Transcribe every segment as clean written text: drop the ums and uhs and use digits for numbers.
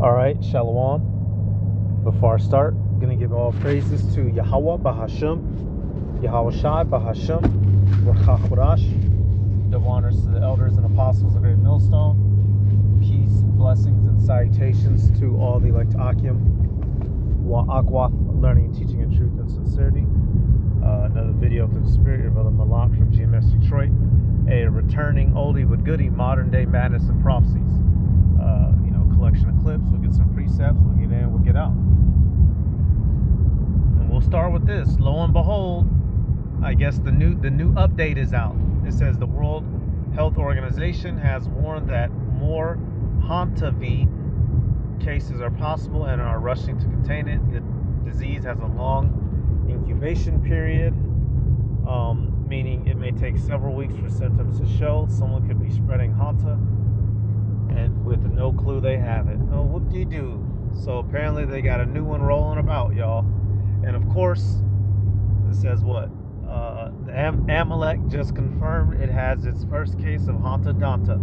All right, Shalom. Before I start, I'm going to give all praises to Yahweh Bahasham, Yahweh Shai Bahasham, Rakach Warash. Double honors to the elders and apostles of Great Millstone. Peace, blessings, and salutations to all the elect Akim, Wa'akwath, learning, teaching, in truth and sincerity. Another video through the spirit, your brother Malak from GMS Detroit. A returning oldie but goodie, modern day madness and prophecies. Collection of clips. We'll get some precepts. We'll get in. We'll get out. And we'll start with this. Lo and behold, I guess the new update is out. It says the World Health Organization has warned that more Hantavirus cases are possible and are rushing to contain it. The disease has a long incubation period, meaning it may take several weeks for symptoms to show. Someone could be spreading Hanta and with no clue they have it. Oh, whoop-de-doo. So apparently they got a new one rolling about, y'all. And of course, it says what? The Amalek just confirmed it has its first case of Hanta Danta.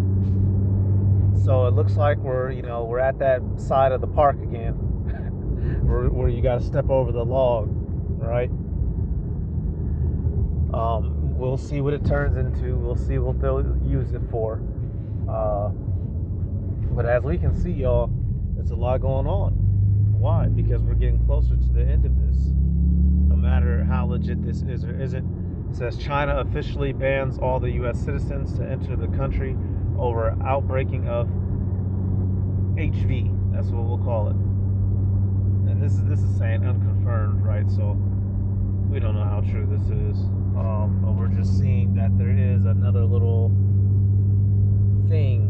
So it looks like we're at that side of the park again, where you got to step over the log, right? We'll see what it turns into. We'll see what they'll use it for. But as we can see, y'all, there's a lot going on. Why? Because we're getting closer to the end of this. No matter how legit this is or isn't. It says China officially bans all the U.S. citizens to enter the country over outbreaking of HV. That's what we'll call it. And this is saying unconfirmed, right? So we don't know how true this is. But we're just seeing that there is another little thing.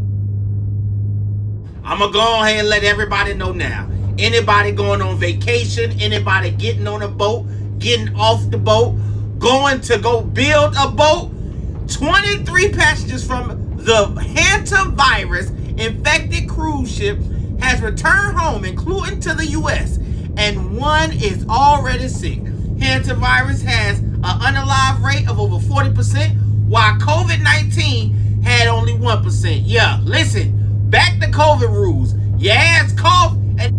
I'm going to go ahead and let everybody know now. Anybody going on vacation, anybody getting on a boat, getting off the boat, going to go build a boat, 23 passengers from the hantavirus infected cruise ship has returned home, including to the U.S., and one is already sick. Hantavirus has an unalive rate of over 40%, while COVID-19 had only 1%. Yeah, listen. Back to COVID rules. Your ass cough and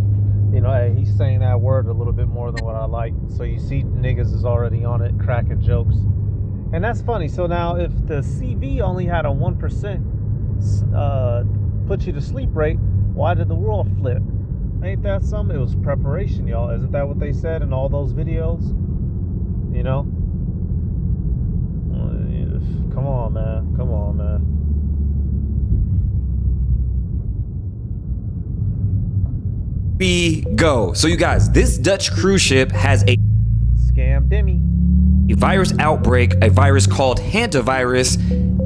hey, he's saying that word a little bit more than what I like. So you see niggas is already on it, cracking jokes. And that's funny. So now if the CV only had a 1% put you to sleep rate, why did the world flip? Ain't that something? It was preparation, y'all. Isn't that what they said in all those videos? Come on, man. Come on, man. We go. So you guys, this Dutch cruise ship has a scam demi virus outbreak, a virus called hantavirus.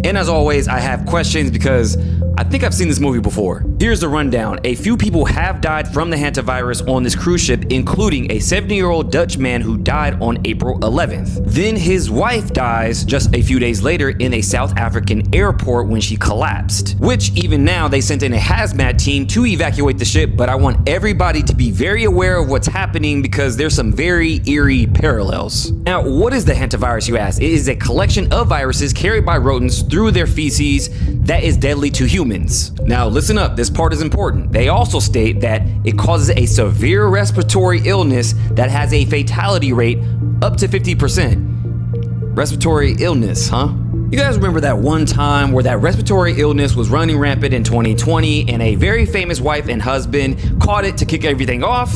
And as always, I have questions because I think I've seen this movie before. Here's the rundown. A few people have died from the hantavirus on this cruise ship, including a 70-year-old Dutch man who died on April 11th. Then his wife dies just a few days later in a South African airport when she collapsed, which even now they sent in a hazmat team to evacuate the ship, but I want everybody to be very aware of what's happening because there's some very eerie parallels. Now, what is the hantavirus, you ask? It is a collection of viruses carried by rodents through their feces that is deadly to humans. Now listen up, this part is important. They also state that it causes a severe respiratory illness that has a fatality rate up to 50%. Respiratory illness, huh? You guys remember that one time where that respiratory illness was running rampant in 2020 and a very famous wife and husband caught it to kick everything off?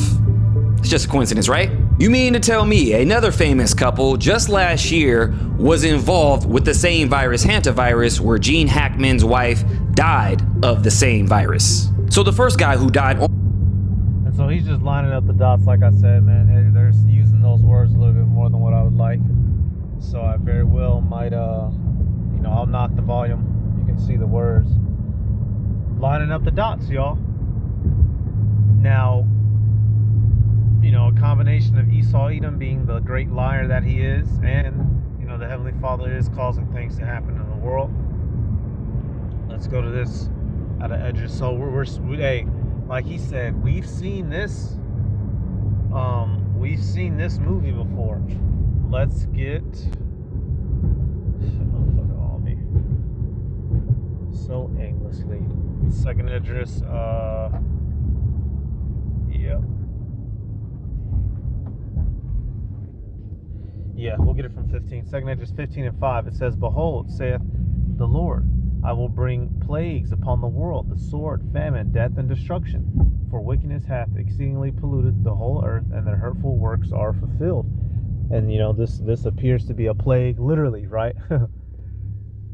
It's just a coincidence, right? You mean to tell me another famous couple just last year was involved with the same virus, hantavirus, where Gene Hackman's wife died of the same virus? So the first guy who died and so he's just lining up the dots, like I said, man. Hey, they're using those words a little bit more than what I would like. So I very well might, I'll knock the volume. You can see the words. Lining up the dots, y'all. Now, a combination of Esau Edom being the great liar that he is, and the Heavenly Father is causing things to happen in the world. Let's go to this at an edge. So hey, like he said, we've seen this movie before. Let's get so aimlessly. Second address, Yep. Yeah, we'll get it from 15. 2 Edges 15 and 5. It says, Behold, saith the Lord, I will bring plagues upon the world, the sword, famine, death, and destruction. For wickedness hath exceedingly polluted the whole earth, and their hurtful works are fulfilled. And, you know, this appears to be a plague, literally, right?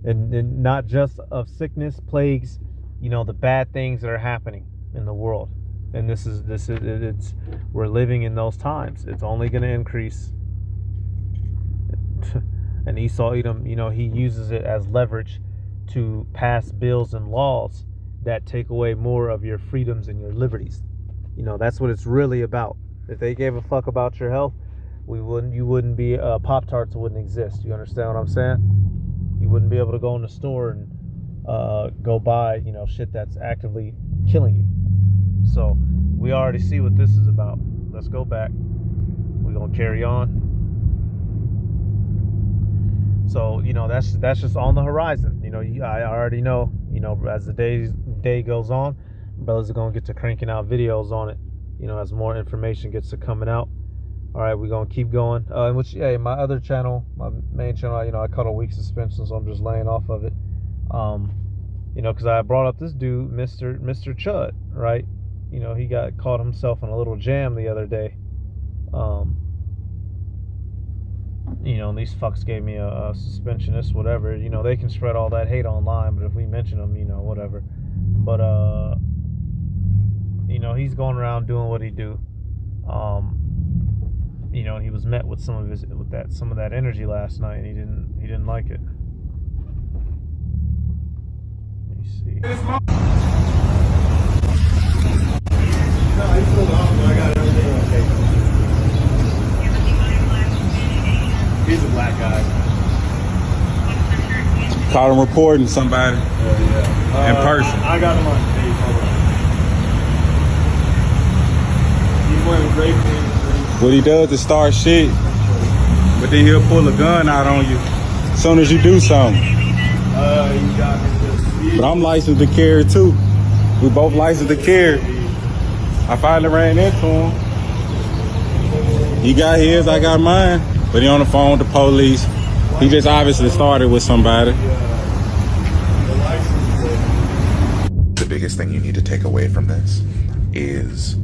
and not just of sickness, plagues, you know, the bad things that are happening in the world. And it's we're living in those times. It's only going to increase. And Esau Edom, you know, he uses it as leverage to pass bills and laws that take away more of your freedoms and your liberties. You know, that's what it's really about. If they gave a fuck about your health, you wouldn't be Pop-Tarts wouldn't exist. You understand what I'm saying? You wouldn't be able to go in the store and go buy, you know, shit that's actively killing you. So we already see what this is about. Let's go back. We're gonna carry on. So, you know, that's just on the horizon. You know, I already know, you know, as the day goes on, brothers are going to get to cranking out videos on it, you know, as more information gets to coming out. All right, we're going to keep going. Which, yeah, my other channel, my main channel, you know, I caught a week suspension, so I'm just laying off of it. You know, because I brought up this dude, Mr. Chud, right? You know, he got caught himself in a little jam the other day. You know, and these fucks gave me a suspensionist, whatever. You know, they can spread all that hate online, but if we mention them, you know, whatever. But you know, he's going around doing what he do. You know, he was met with some of that energy last night, and he didn't like it. Let me see. He's a black guy. Caught him reporting somebody Yeah. in person. I got him on tape. He's wearing great. What he does is start shit, but then he'll pull a gun out on you as soon as you do something. He got me. But I'm licensed to carry too. We both licensed to carry. I finally ran into him. He got his, I got mine. But he on the phone with the police. He just obviously started with somebody. The biggest thing you need to take away from this is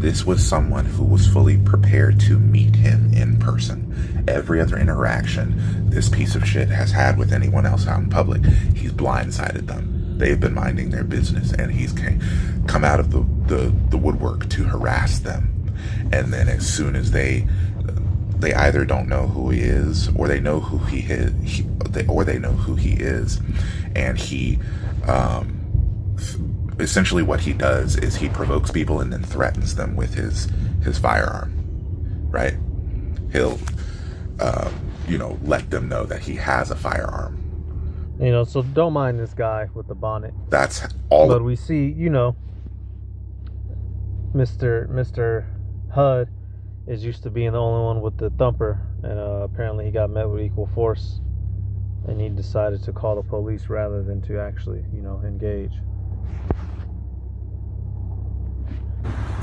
this was someone who was fully prepared to meet him in person. Every other interaction this piece of shit has had with anyone else out in public, he's blindsided them. They've been minding their business, and he's come out of the woodwork to harass them. And then as soon as they either don't know who he is, or they know who he is, or they know who he is, and he, essentially what he does is he provokes people and then threatens them with his firearm, right? He'll, you know, let them know that he has a firearm. You know, so don't mind this guy with the bonnet. That's all. But we see, you know, Mr. HUD is used to being the only one with the thumper, and apparently he got met with equal force, and he decided to call the police rather than to actually, you know, engage.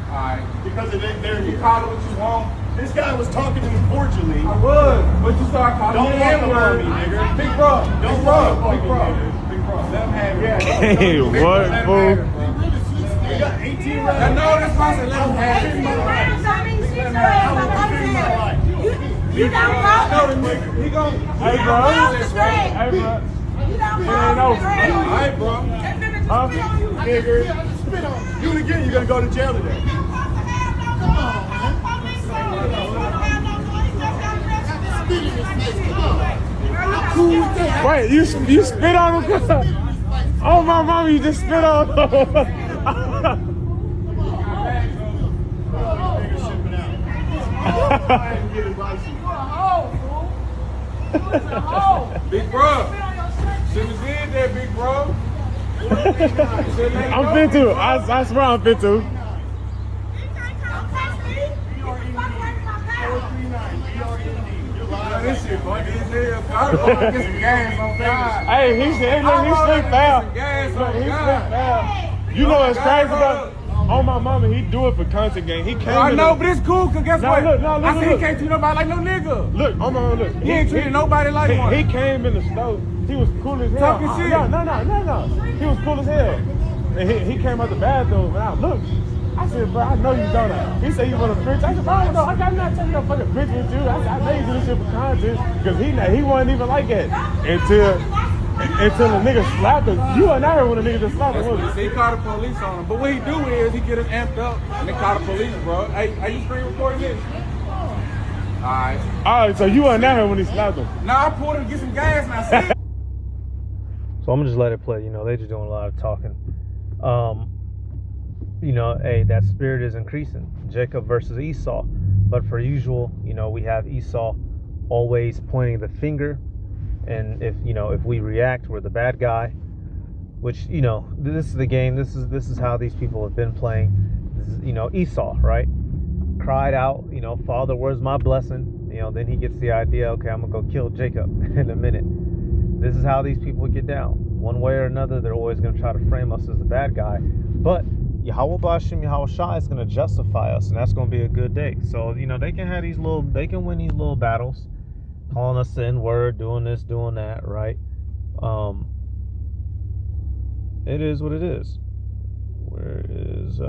Alright, because it ain't there, you call it what you want. This guy was talking to me cordially. I was, but you start calling me N-word, nigga. Big bro, don't big bro. Let him have it. Hey, what, fool? We got 18 rounds. I know this person, let him have it. 18 rounds, that means she's you don't go. He gon' Hey, bro. Hey, bro. You don't go. Alright, bro. Huh? Nigga, spit on you. Do it again, you're gonna go to jail today. Wait, you spit on him? Oh, my mom, you just spit on him. Big bro. Shouldn't have did that, big bro. I'm fit to. I swear I'm fit to. This shit funny as hell. I'm gonna get some gas on God. Hey, he slipped foul. Gas Look, on he God. slipped foul. You know what's crazy about? On my mama, he do it for content game. He came. I know, but it's cool, cause guess what? Look, I said he can't treat nobody like no nigga. Look, on my look. He ain't treating nobody like one. He came in the store. He was cool as hell. Talking shit. No. He was cool as hell. And he came out the bathroom and I looked. I said, bro, I know you don't. He said you want a bitch. I said, bro, no, I'm not taking no fucking bitch with you. I know you do this shit for content. Because he wasn't even like that. Until the nigga slapped him. You weren't out here when the nigga just slapped him. He called the police on him. But what he do is he get us amped up and they call the police, bro. Hey, are you screen recording this? Alright, so you weren't out here when he slapped him. Nah, I pulled him to get some gas and I said. So I'm gonna just let it play. You know, they just doing a lot of talking. You know, hey, that spirit is increasing. Jacob versus Esau. But for usual, you know, we have Esau always pointing the finger. And if we react, we're the bad guy. Which, you know, this is the game. This is how these people have been playing. This is, you know, Esau, right? Cried out, you know, Father, where's my blessing? You know, then he gets the idea, okay, I'm gonna go kill Jacob in a minute. This is how these people get down. One way or another, they're always gonna try to frame us as the bad guy. But Yahweh Bashim Yahweh Shai is gonna justify us, and that's gonna be a good day. So, you know, they can win these little battles, calling us the N-word, doing this, doing that, right? It is what it is. Where is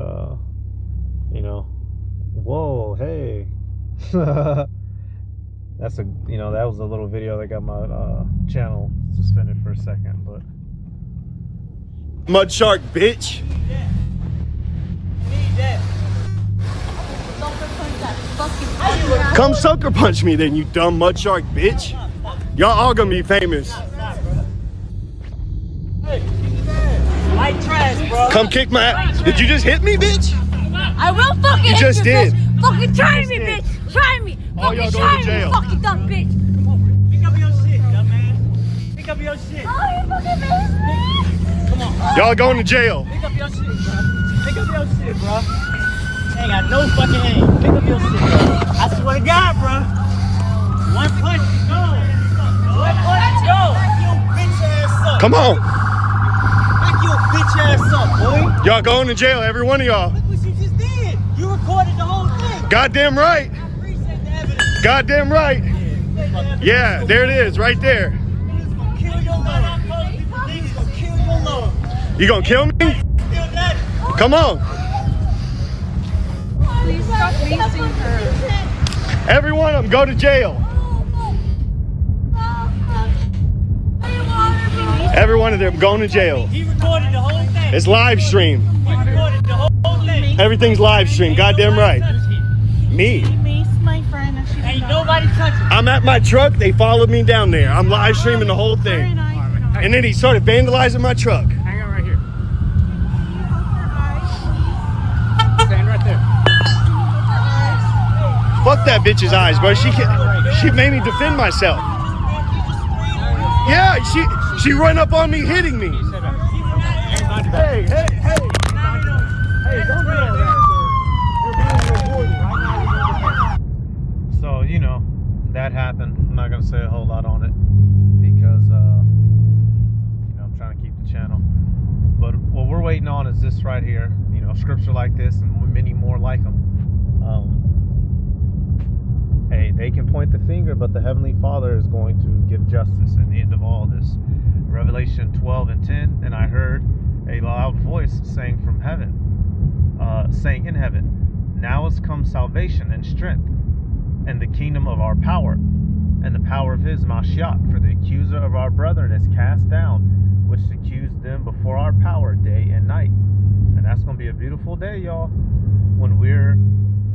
you know, whoa, hey. That was a little video that got my channel suspended for a second, but Mud shark, bitch. Come sucker punch me then, you dumb mud shark, bitch. Y'all all gonna be famous. White trash, bro. Come kick my ass. Did you just hit me, bitch? I will fucking You hit just did. Bitch. Fucking try me, bitch. Try me. All y'all Fucking going try to jail. me, fucking dumb bitch. Pick up your shit, dumbass. Pick up your shit. Oh, you fucking missed me. Come on. Y'all going to jail. Pick up your shit, bro. Pick up your shit, bro. Ain't got no fucking aim. Pick up your shit, bro. I swear to God, bro. One punch, go. One punch, go. Back your bitch ass up. Come on. Back your bitch ass up, boy. Y'all going to jail, every one of y'all. Look what you just did. You recorded the whole thing. Goddamn right. I appreciate the evidence. Goddamn right. Yeah, there it is, right there. Niggas gonna kill your love. Niggas gonna kill your love. You gonna kill me? Kill that. Come on. Please stop wasting her. Every one of them go to jail. Every one of them going to jail. He recorded the whole thing. It's live stream. He recorded the whole thing. Everything's live stream. Goddamn right. Me. My friend, and she Ain't nobody touching. I'm at my truck. They followed me down there. I'm live streaming the whole thing. And then he started vandalizing my truck. Hang on right here. Stand right there. Fuck that bitch's eyes, bro. She made me defend myself. Yeah, she run up on me, hitting me. Hey, don't do all that, sir. so, you know, that happened. I'm not gonna say a whole lot on it because you know, I'm trying to keep the channel. But what we're waiting on is this right here. You know, scripture like this and many more like them. Hey, they can point the finger, but the Heavenly Father is going to give justice in the end of all this. Revelation 12:10, and I heard a loud voice saying from heaven, saying in heaven, now has come salvation and strength, and the kingdom of our power, and the power of his Mashiach, for the accuser of our brethren is cast down, which accused them before our power day and night. And that's going to be a beautiful day, y'all, when we're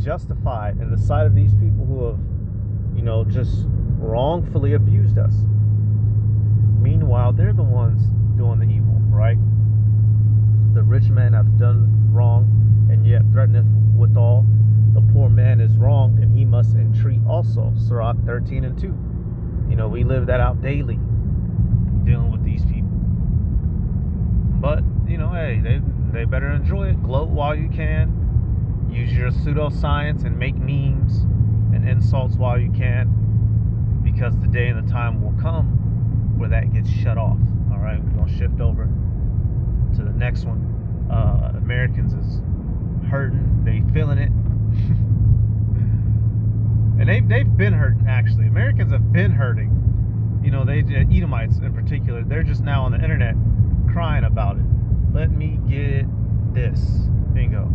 justified in the sight of these people who have, you know, just wrongfully abused us. Meanwhile, they're the ones doing the evil, right? The rich man hath done wrong, and yet threateneth withal. The poor man is wronged, and he must entreat also. Sirach 13:2. You know, we live that out daily, dealing with these people. But, you know, hey, they better enjoy it. Gloat while you can. Use your pseudoscience and make memes and insults while you can, because the day and the time will come where that gets shut off. All right, we're gonna shift over to the next one. Americans is, hurting. They feeling it. And they've been hurting, actually. Americans have been hurting. You know, Edomites in particular, they're just now on the internet crying about it. Let me get this. Bingo.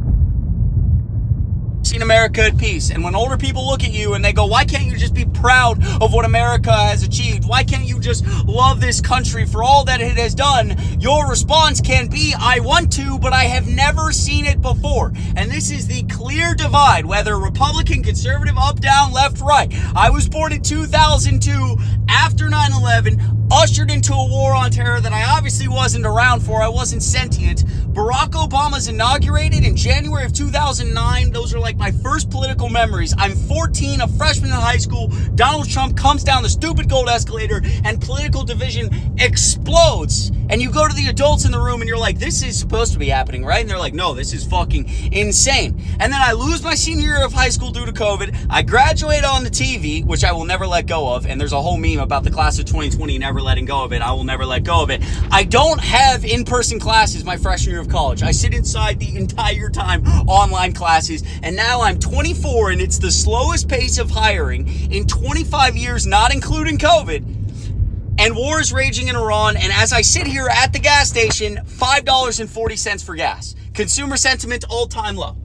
Seen America at peace. And when older people look at you and they go, why can't you just be proud of what America has achieved? Why can't you just love this country for all that it has done? Your response can be, I want to, but I have never seen it before. And this is the clear divide, whether Republican, conservative, up, down, left, right. I was born in 2002, after 9/11, ushered into a war on terror that I obviously wasn't around for. I wasn't sentient. Barack Obama's inaugurated in January of 2009. Those are like my first political memories. I'm 14, a freshman in high school. Donald Trump comes down the stupid gold escalator and political division explodes. And you go to the adults in the room and you're like, this is supposed to be happening, right? And they're like, no, this is fucking insane. And then I lose my senior year of high school due to COVID. I graduate on the TV, which I will never let go of. And there's a whole meme about the class of 2020 never letting go of it. I will never let go of it. I don't have in-person classes my freshman year of college. I sit inside the entire time online classes. And now I'm 24 and it's the slowest pace of hiring in 25 years, not including COVID. And war is raging in Iran, and as I sit here at the gas station, $5.40 for gas. Consumer sentiment all-time low.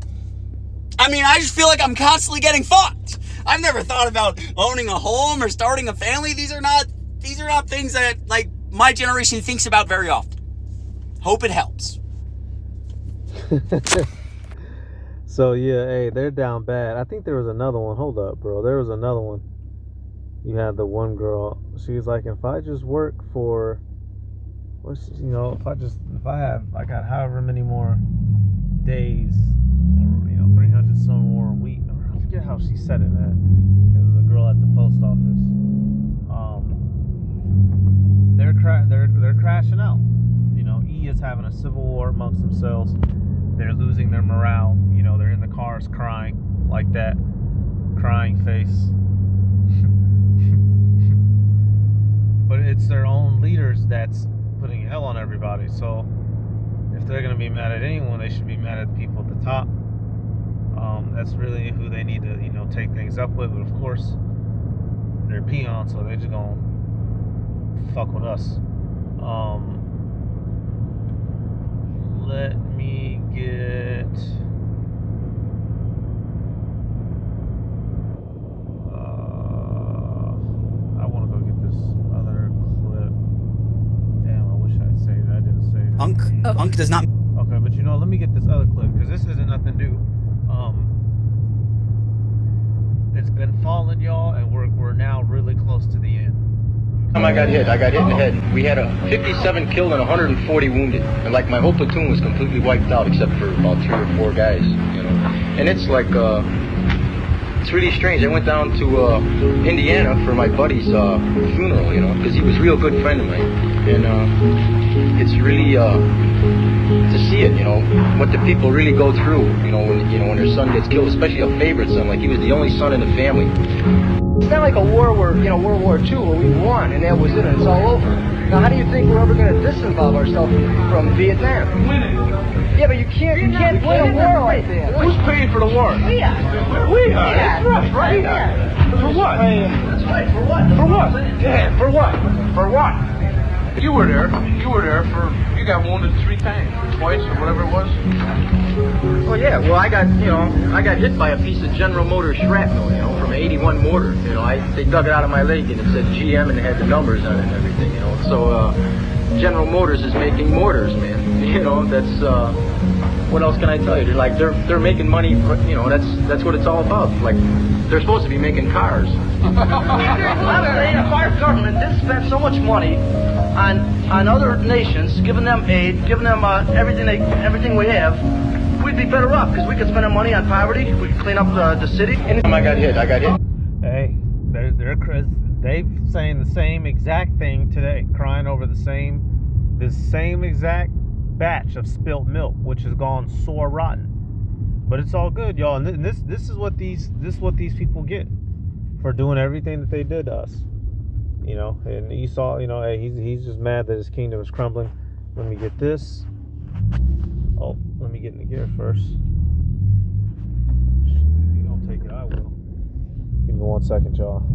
I mean, I just feel like I'm constantly getting fucked. I've never thought about owning a home or starting a family. These are not things that, like, my generation thinks about very often. Hope it helps. So, yeah, hey, they're down bad. I think there was another one. Hold up, bro. There was another one. You had the one girl, she's like, if I just work for, if I got however many more days, or, 300 some more a week. I forget how she said it, man. It was a girl at the post office. They're crashing out. E is having a civil war amongst themselves. They're losing their morale. They're in the cars crying like that, crying face. But it's their own leaders that's putting hell on everybody. So if they're going to be mad at anyone, they should be mad at the people at the top. That's really who they need to, take things up with. But of course, they're peons, so they're just going to fuck with us. Let me get... Unk does not. Okay, but let me get this other clip because this isn't nothing new. It's been falling, y'all, and we're now really close to the end. I got hit in the head. We had a 57 killed and 140 wounded, and like my whole platoon was completely wiped out except for about 3 or 4 guys, And it's like it's really strange. I went down to Indiana for my buddy's funeral, because he was a real good friend of mine, and it's really to see it, what the people really go through, when their son gets killed, especially a favorite son. Like he was the only son in the family. It's not like a war where, World War II, where we won and that was it and it's all over. Now, how do you think we're ever going to disinvolve ourselves from Vietnam? Winning. Yeah, but you can't win a war like that. Who's paying for the war? We are. We are. That's right. Yeah. For what? That's right. For what? For what? Yeah. For what? For what? You were there for. You got wounded 3 times, or twice, or whatever it was. Well, yeah. Well, I got hit by a piece of General Motors shrapnel, from an 81 mortar. They dug it out of my leg and it said GM and it had the numbers on it and everything, So General Motors is making mortars, man. That's what else can I tell you? They're making money. That's what it's all about. Like they're supposed to be making cars. I'm saying if our government didn't spend so much money on other nations, giving them aid, giving them everything we have, we'd be better off because we could spend our money on poverty. We could clean up the city. Anytime I got hit. Hey, they're saying the same exact thing today, crying over the same exact batch of spilt milk, which has gone sore rotten. But it's all good, y'all. And this is what these people get for doing everything that they did to us. And Esau, hey, he's just mad that his kingdom is crumbling. Let me get this. Oh, let me get in the gear first. Yeah, I will. Give me 1 second, y'all.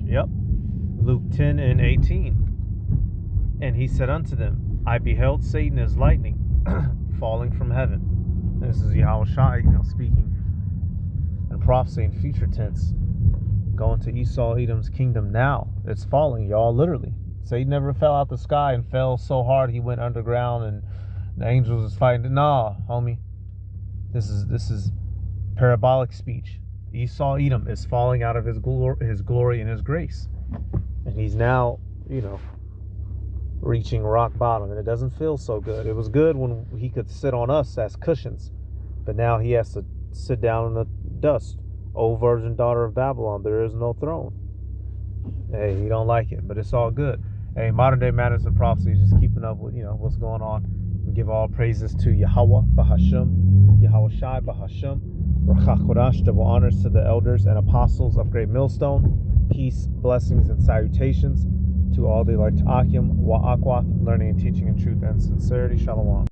Yep. Luke 10 and 18. And he said unto them, I beheld Satan as lightning falling from heaven. And this is Yahushua, speaking and prophecy in future tense. Going to Esau, Edom's kingdom now. It's falling, y'all, literally. Satan never fell out the sky and fell so hard he went underground and the angels was fighting. Nah, homie. This is parabolic speech. Esau, Edom is falling out of his glory and his grace. And he's now, reaching rock bottom. And it doesn't feel so good. It was good when he could sit on us as cushions. But now he has to sit down in the dust. O virgin daughter of Babylon, there is no throne. Hey, he don't like it, but it's all good. Hey, modern day matters and prophecy, just keeping up with what's going on. We give all praises to Yahweh Bahasham, Yahweh Shai Bahasham, Rachach Kodash, double honors to the elders and apostles of Great Millstone. Peace, blessings, and salutations to all the elect Akim, Wa'akwath, learning and teaching in truth and sincerity. Shalom.